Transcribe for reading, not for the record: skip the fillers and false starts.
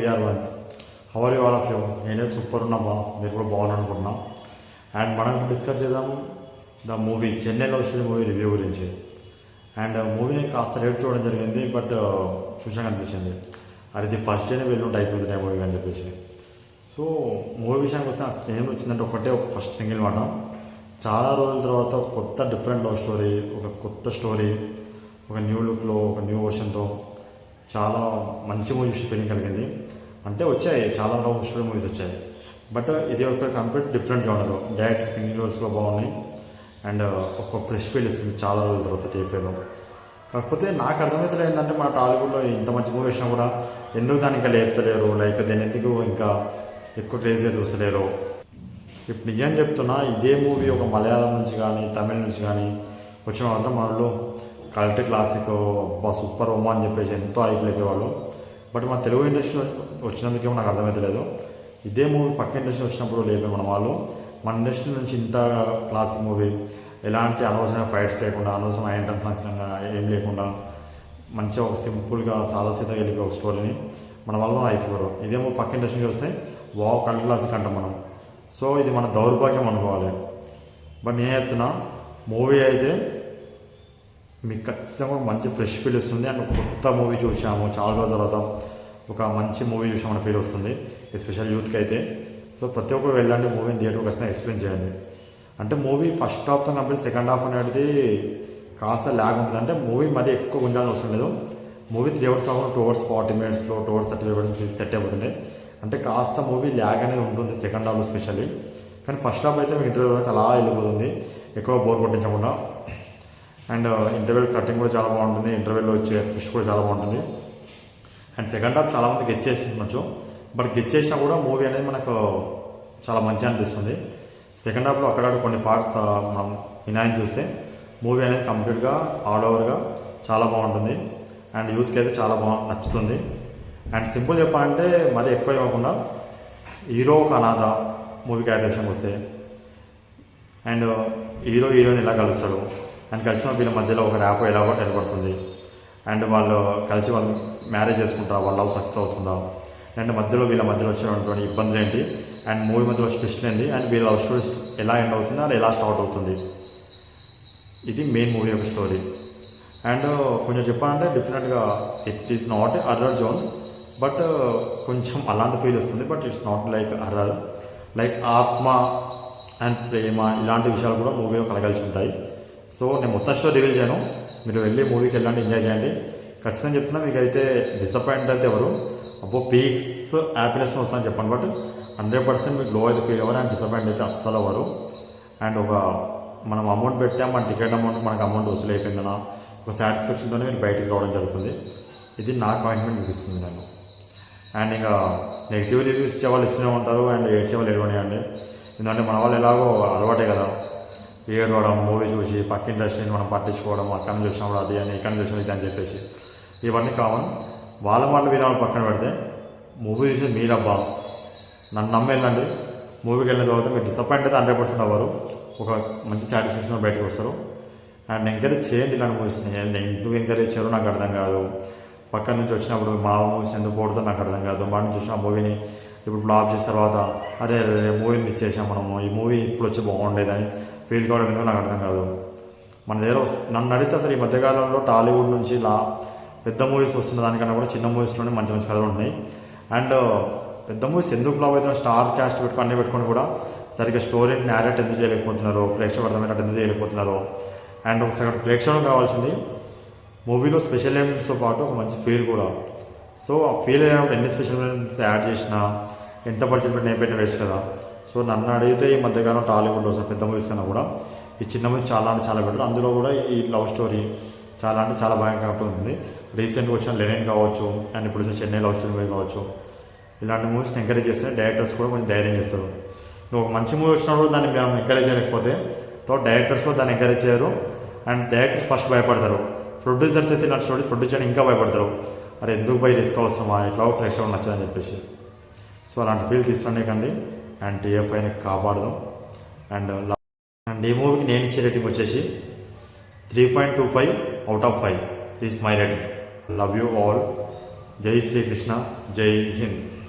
We are one. How are you all of you? నేనే super ఉన్నామా, మీరు కూడా బాగున్నాను అనుకుంటున్నాం. అండ్ మనం డిస్కస్ చేద్దాం the movie Chennai love story movie review గురించి. అండ్ మూవీని కాస్త రేట్ చూడడం జరిగింది, బట్ చూసాక అనిపించింది అది ఫస్ట్ డేనే వెళ్ళుంటే అయిపోతుంది మూవీ అని చెప్పేసి. సో మూవీ విషయానికి వస్తే నాకు ఏం వచ్చిందంటే ఒకటే ఒక ఫస్ట్ సింగిల్ మాట, చాలా రోజుల తర్వాత ఒక కొత్త డిఫరెంట్ లవ్ స్టోరీ, ఒక కొత్త స్టోరీ, ఒక న్యూ లుక్లో, ఒక న్యూ వర్షన్తో చాలా మంచి మూవీ ఫీలింగ్ కలిగింది. అంటే వచ్చాయి చాలా లవ్ స్టోరీ మూవీస్ వచ్చాయి, బట్ ఇది ఒక complete different genre. Direct thinking రోల్స్లో బాగున్నాయి అండ్ ఒక ఫ్రెష్ ఫీల్ ఇస్తుంది చాలా రోజుల తర్వాత టీఫీలో. కాకపోతే నాకు అర్థమవుతుంది ఏంటంటే మన టాలీవుడ్లో ఇంత మంచి మూవీ వచ్చినా కూడా ఎందుకు దాన్ని ఇంకా లేపుతలేరు, లైక్ దాన్ని ఎందుకు ఇంకా ఎక్కువ క్రేజీగా చూస్తలేరు. ఇప్పుడు నిజం చెప్తున్నా, ఇదే మూవీ ఒక మలయాళం నుంచి కానీ తమిళ నుంచి కానీ వచ్చిన మాత్రం వాళ్ళు కల్ట్ క్లాసిక్ సూపర్ ఉమా అని చెప్పేసి ఎంతో అయిపోయేవాళ్ళు. బట్ మన తెలుగు ఇండస్ట్రీ వచ్చినందుకేమో నాకు అర్థమవుతలేదు. ఇదే మూవీ పక్క ఇండస్ట్రీ వచ్చినప్పుడు లేపే మన వాళ్ళు మన ఇండస్ట్రీ నుంచి ఇంత క్లాసిక్ మూవీ, ఎలాంటి అనవసరమైన ఫైట్స్ లేకుండా, అనవసరం ఐటమ్ సాంగ్స్ ఏం లేకుండా మంచిగా ఒక సింపుల్గా సాదాసీతగా వెళ్ళిపోయి ఒక స్టోరీని మన వల్ల అయిపోయారు. ఇదేమో పక్క ఇండస్ట్రీకి వస్తే వావ్ కల్ట్ క్లాసిక్ అంటాం మనం. సో ఇది మన దౌర్భాగ్యం అనుకోవాలి. బట్ నేను చెప్తున్నా, మూవీ అయితే మీకు ఖచ్చితంగా మంచి ఫ్రెష్ ఫీల్ వస్తుంది. అండ్ కొత్త మూవీ చూసాము చాలా రోజుల తర్వాత, ఒక మంచి మూవీ చూసామని ఫీల్ వస్తుంది, ఎస్పెషల్ యూత్కి అయితే. సో ప్రతి ఒక్కరు వెళ్ళండి, మూవీని థియేటర్ ఖచ్చితంగా ఎక్స్పీరియన్స్ చేయండి. అంటే మూవీ ఫస్ట్ హాఫ్తో కంప్లీట్ సెకండ్ హాఫ్ అనేది కాస్త ల్యాగ్ ఉంటుంది. అంటే మూవీ మరీ ఎక్కువ గుంజాలని అవసరం లేదు. Movie 3 hours 2 hours 40 minutes 2 hours 30 minutes set అయిపోతుంది. అంటే కాస్త మూవీ ల్యాగ్ అనేది ఉంటుంది సెకండ్ హాఫ్లో స్పెషల్లీ. కానీ ఫస్ట్ హాఫ్ అయితే మీ ఇంటర్వ్యూ వరకు అలా వెళ్ళిపోతుంది, ఎక్కువ బోర్ కొట్టించకుండా. అండ్ ఇంటర్వ్యూ కటింగ్ కూడా చాలా బాగుంటుంది, ఇంటర్వ్యూలో వచ్చే ఫిష్ కూడా చాలా బాగుంటుంది. అండ్ సెకండ్ హాఫ్ చాలామంది గెచ్ చేస్తుండొచ్చు, బట్ గెచ్ చేసినా కూడా మూవీ అనేది మనకు చాలా మంచిగా అనిపిస్తుంది. సెకండ్ హాఫ్లో అక్కడ కొన్ని పార్ట్స్ మనం వినాయని చూస్తే మూవీ అనేది కంప్లీట్గా ఆల్ ఓవర్గా చాలా బాగుంటుంది. అండ్ యూత్కి అయితే చాలా నచ్చుతుంది. అండ్ సింపుల్ చెప్పాలంటే మరి ఎక్కువ ఇవ్వకుండా హీరో ఒక అనాథ మూవీ క్యారెక్టరేషన్ వస్తే, అండ్ హీరో హీరోయిన్ ఎలా కలుస్తాడు, అండ్ కలిసిన వీళ్ళ మధ్యలో ఒక ర్యాప్ ఎలా ఏర్పడుతుంది, అండ్ వాళ్ళు కలిసి వాళ్ళు మ్యారేజ్ చేసుకుంటారా, వాళ్ళ లవ్ సక్సెస్ అవుతుందా, అండ్ మధ్యలో వీళ్ళ మధ్యలో వచ్చినటువంటి ఇబ్బందులు ఏంటి, అండ్ మూవీ మధ్యలో ట్విస్ట్ ఏంటి, అండ్ వీళ్ళ లవ్ స్టోరీస్ ఎలా ఎండ్ అవుతుంది, అది ఎలా స్టార్ట్ అవుతుంది. ఇది మెయిన్ మూవీ యొక్క స్టోరీ. అండ్ కొంచెం చెప్పాలంటే డిఫరెంట్గా it is not horror zone, but కొంచెం అలాంటి ఫీల్ వస్తుంది. But it's not like horror, like ఆత్మ అండ్ ప్రేమ ఇలాంటి విషయాలు కూడా మూవీలో కలగలిసి ఉంటాయి. సో నేను మొత్తం షో రివీల్ చేయను, మీరు వెళ్ళి మూవీకి వెళ్ళండి, ఎంజాయ్ చేయండి. ఖచ్చితంగా చెప్తున్నా, మీకు అయితే డిసప్పాయింట్ అయితే ఎవరు అబ్బో పీక్స్ హ్యాపీనెస్ వస్తుందని చెప్పండి, బట్ 100% మీకు లో అయితే ఫీల్ అవ్వరు అండ్ డిసప్పాయింట్ అయితే అస్సలు అవ్వరు. అండ్ ఒక మనం అమౌంట్ పెట్టాం, మన టికెట్ అమౌంట్ మనకు అమౌంట్ వసూలు అయిపోయిందన్న ఒక సాటిస్ఫాక్షన్తోనే మీరు బయటికి రావడం జరుగుతుంది. ఇది నా కామెంట్మెంట్ మీకు ఇస్తుంది నేను. అండ్ ఇంకా నెగిటివ్ రివ్యూస్ ఇచ్చే వాళ్ళు ఇస్తూనే ఉంటారు, అండ్ ఏడ్చే వాళ్ళు ఏడవనియండి. ఎందుకంటే మన వాళ్ళు ఎలాగో అలవాటే కదా ఏడవడం, మూవీ చూసి పక్క ఇండస్ట్రీని మనం పట్టించుకోవడం, అక్కడ చూసినప్పుడు అది అని ఇక్కడ చూసిన ఇది అని చెప్పేసి ఇవన్నీ కామన్. వాళ్ళ మాటలు వినాలి పక్కన పెడితే, మూవీ చూసి మీరబ్బా నన్ను నమ్మేళ్ళండి. మూవీకి వెళ్ళిన తర్వాత మీరు డిసప్పాయింట్ అయితే 100% అవ్వరు, ఒక మంచి సాటిస్ఫాక్షన్ బయటకు వస్తారు. అండ్ ఎంకరేజ్ చేయండి ఇలాంటి మూవీస్ని. అండ్ ఎందుకు ఎంకరేజ్ చేయాలో నాకు అర్థం కాదు. పక్కన నుంచి వచ్చినప్పుడు మా మూవీస్ ఎందుకు పోతుందో నాకు అర్థం కాదు. మా నుంచి చూసిన మూవీని ఇప్పుడు ఫ్లాప్ చేసిన తర్వాత అరే మూవీని మిస్ చేసాం మనము, ఈ మూవీ ఇప్పుడు వచ్చి బాగుండేదని ఫీల్ కావడం ఎందుకు నాకు అర్థం కాదు. మన దగ్గర నన్ను అడిగితే అసలు ఈ మధ్యకాలంలో టాలీవుడ్ నుంచి పెద్ద మూవీస్ వస్తున్న దానికన్నా కూడా చిన్న మూవీస్లోనే మంచి మంచి కథలు ఉన్నాయి. అండ్ పెద్ద మూవీస్ ఎందుకు ఫ్లాప్ అవుతున్నా, స్టార్ క్యాస్ట్ పెట్టుకొని అన్నీ పెట్టుకొని కూడా సరిగ్గా స్టోరీని నేరేట్ ఎందుకు చేయలేకపోతున్నారు, ప్రేక్షకులు అర్థమైనట్టు ఎందుకు చేయలేకపోతున్నారు. అండ్ ఒకసారి ప్రేక్షకులకు కావాల్సింది మూవీలో స్పెషల్ ఎలిమెంట్స్తో పాటు ఒక మంచి ఫీల్ కూడా. సో ఆ ఫీల్ అయినప్పుడు ఎన్ని స్పెషల్ ఎలిమెంట్స్ యాడ్ చేసినా, ఎంత బడ్జెట్ పెట్టి నేను వేస్ట్ కదా. సో నన్ను అడిగితే ఈ మధ్యకాలం టాలీవుడ్లో వస్తున్న పెద్ద మూవీస్ కన్నా కూడా ఈ చిన్న మూవీస్ చాలా అంటే చాలా బెటర్. అందులో కూడా ఈ లవ్ స్టోరీ చాలా అంటే చాలా బాగా ఉంటుంది. రీసెంట్గా వచ్చిన లెనిన్ కావచ్చు, అండ్ ఇప్పుడు వచ్చిన చెన్నై లవ్ స్టోరీ మూవీ కావచ్చు, ఇలాంటి మూవీస్ని ఎంకరేజ్ చేస్తే డైరెక్టర్స్ కూడా కొంచెం ధైర్యం చేస్తారు. నువ్వు ఒక మంచి మూవీ వచ్చినప్పుడు దాన్ని మేము ఎంకరేజ్ చేయలేకపోతే డైరెక్టర్స్ కూడా దాన్ని ఎంకరేజ్ చేయరు. అండ్ డైరెక్టర్స్ ఫస్ట్ భయపడతారు, ప్రొడ్యూసర్స్ అయితే ఇలాంటి స్టోరీస్ ప్రొడ్యూస్ చేయడానికి ఇంకా భయపడతారు. అరే ఎందుకు పోయి రిస్క్ అవసరమా, ఎట్లా ప్రేక్షకులు నచ్చదని చెప్పేసి. సో అలాంటి ఫీల్ తీసుకునే కండి అండ్ టీఎఫ్ఐని కాపాడదాం. అండ్ ఈ మూవీకి నేను ఇచ్చే రేటింగ్ వచ్చేసి 3.25 out of 5 is my rating. Love you all. జై శ్రీకృష్ణ, జై హింద్.